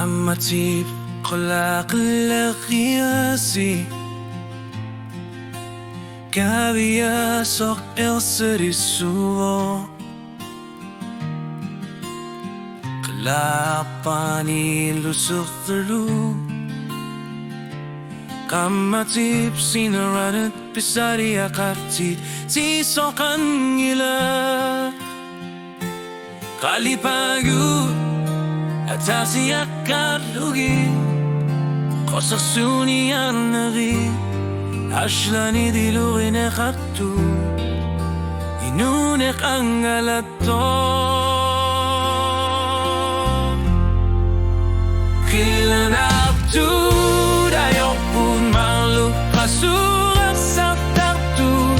Kamatip kolakalakiasi Kavia sok elsarisuo Kalapani lusuk terlu Kamatip sinaranet pisari akati Sisokan ngila Kalipagu Atasi akalugi Kosasuni anari Ashlani dilurine khattu Inunek angalato Qilanaartuut Ajorput malu Qasurak sartartuut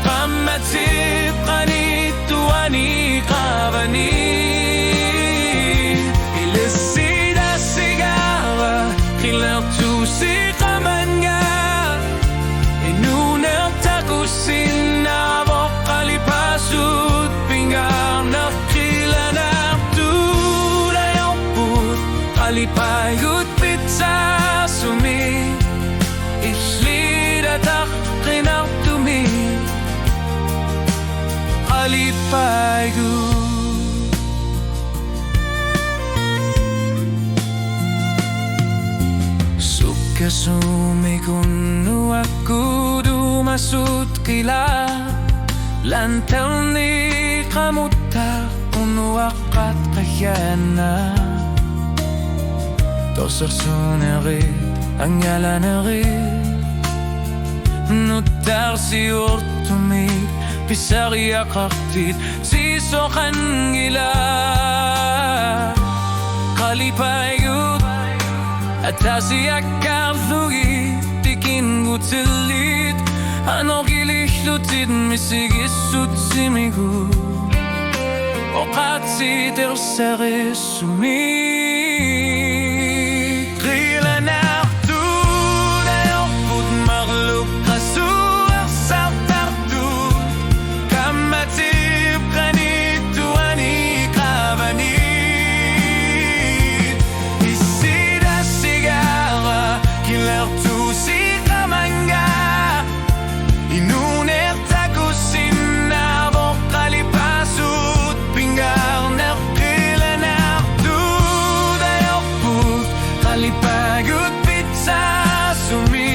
Qamatip qanitu ani qabani Qilanaartuut si qamanga Inuner takusinavo qalipasut pingarna Qilanaartuut Ajorput qalipayut pitsasumi Islida taqinartumi qalipayut Kasumi kunu aku dumasut kila Lantarni kamuta kunu akat kayana Tosar suneri ang yalaneri Nutar si ortumi pisari akaktit Sisokan gila Kalipayut Atasi akarlugi tikin gutilit Ano gilihlutit misigissut simigu Okatsi tersare sumi Qilanaartuut Ajorput marluk qasurak sartartuut Kamatip qanitu ani qabani Qilanaartuut si qamanga Inuner takusinavo qalipasut pingarna Qilanaartuut Ajorput qalipayut pitsasumi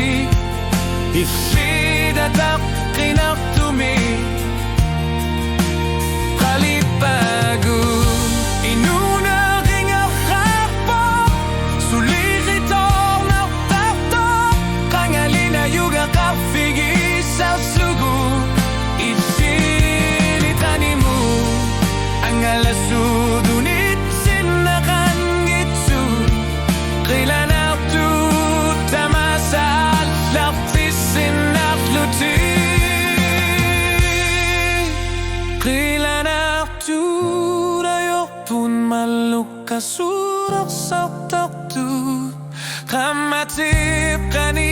Islida taqinartumi qalipayut Inuner ingarqarpo sulirito Figi salsugu isilitanimu Angalasudunit sinakan gitsu Qilanaartuut tamasal laftis sinakluti Qilanaartuut Ajorput maluk qasurak sartartuut Qamatip qani